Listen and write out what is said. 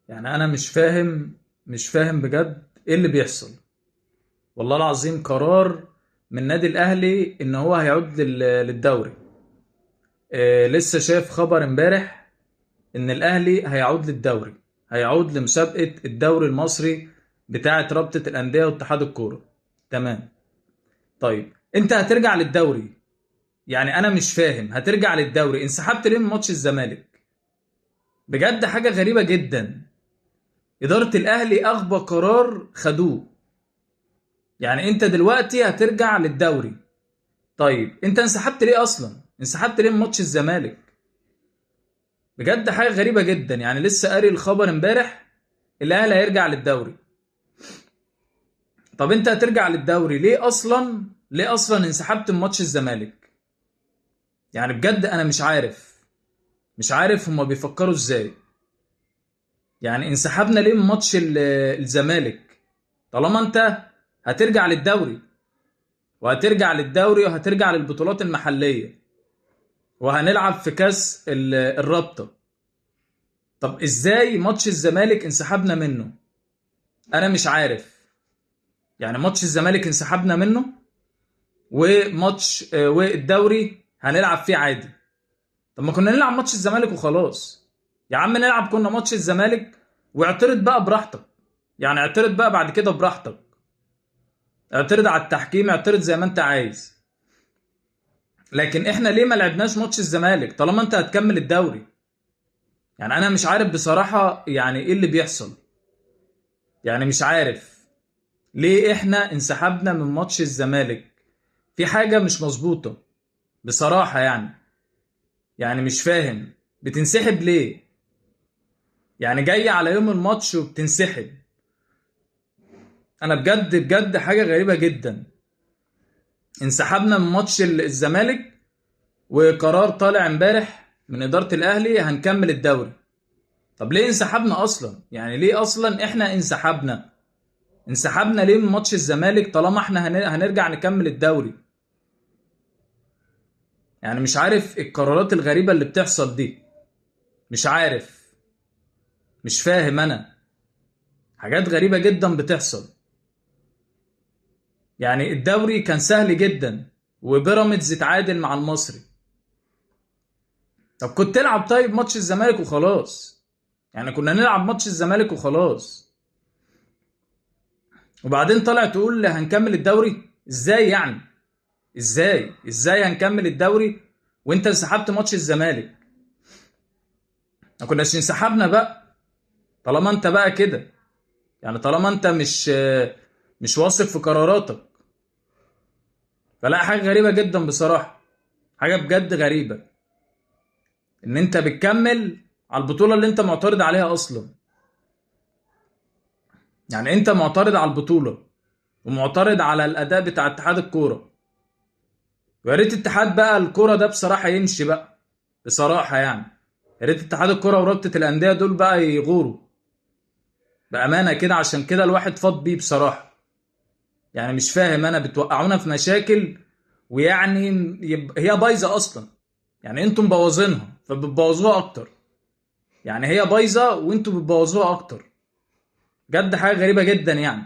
يعني انا مش فاهم بجد ايه اللي بيحصل. والله العظيم قرار من النادي الاهلي ان هو هيعود للدوري. لسه شايف خبر امبارح ان الاهلي هيعود للدوري، هيعود لمسابقة الدوري المصري بتاعة رابطة الاندية واتحاد الكورة. تمام. طيب انت هترجع للدوري؟ يعني انا مش فاهم، هترجع للدوري انسحبت ليه من ماتش الزمالك؟ بجد حاجة غريبة جدا. إدارة الأهلي أغبى قرار خدوه. يعني أنت دلوقتي هترجع للدوري. طيب أنت انسحبت ليه أصلا؟ انسحبت ليه من ماتش الزمالك؟ بجد حاجة غريبة جدا. يعني لسه قاري الخبر امبارح، الأهلي هيرجع للدوري. طب أنت هترجع للدوري ليه أصلا؟ ليه أصلا انسحبت من ماتش الزمالك؟ يعني بجد أنا مش عارف هما بيفكروا إزاي. يعني انسحبنا ليه من ماتش الزمالك طالما أنت هترجع للدوري، وهترجع للبطولات المحلية، وهنلعب في كاس الرابطة. طب ازاي ماتش الزمالك انسحبنا منه؟ انا مش عارف. يعني ماتش الزمالك انسحبنا منه، وماتش والدوري هنلعب فيه عادي. طب ما كنا نلعب ماتش الزمالك وخلاص. يا عم نلعب كنا ماتش الزمالك، واعترض بقى براحتك. يعني اعترض بقى بعد كده براحتك. اعترض على التحكيم، اعترض زي ما انت عايز. لكن احنا ليه ما لعبناش ماتش الزمالك طالما انت هتكمل الدوري؟ يعني انا مش عارف بصراحة يعني ايه اللي بيحصل. يعني مش عارف ليه احنا انسحبنا من ماتش الزمالك. في حاجة مش مظبوطة بصراحة يعني مش فاهم بتنسحب ليه. يعني جاي على يوم الماتش وبتنسحب. انا بجد بجد حاجة غريبة جدا. انسحبنا من ماتش الزمالك، وقرار طالع امبارح من إدارة الأهلي هنكمل الدوري. طب ليه انسحبنا أصلا؟ يعني ليه أصلا احنا انسحبنا ليه من ماتش الزمالك طالما احنا هنرجع نكمل الدوري؟ يعني مش عارف القرارات الغريبة اللي بتحصل دي. مش عارف. مش فاهم انا. حاجات غريبة جدا بتحصل. يعني الدوري كان سهل جدا، وبيراميدز اتعادل مع المصري. طب كنت تلعب طيب ماتش الزمالك وخلاص. يعني كنا نلعب ماتش الزمالك وخلاص. وبعدين طلع تقول هنكمل الدوري ازاي يعني؟ ازاي هنكمل الدوري وانت انسحبت ماتش الزمالك؟ ما كناش انسحبنا بقى طالما انت بقى كده. يعني طالما انت مش واثق في قراراتك. فلا، حاجة غريبة جدا بصراحة. حاجة بجد غريبة ان انت بتكمل على البطولة اللي انت معترض عليها اصلا. يعني انت معترض على البطولة، ومعترض على الاداء بتاع اتحاد الكورة. ويا ريت اتحاد بقى الكورة ده بصراحة يمشي بقى. بصراحة يعني يا ريت اتحاد الكورة ورابطة الأندية دول بقى يغوروا بأمانة كده. عشان كده الواحد فاض بيه بصراحة. يعني مش فاهم انا، بتوقعونا في مشاكل. ويعني هي بايظة اصلا. يعني انتم مبوظينها فبتبوظوها اكتر. يعني هي بايظة وانتم بتبوظوها اكتر. بجد حاجة غريبة جدا يعني.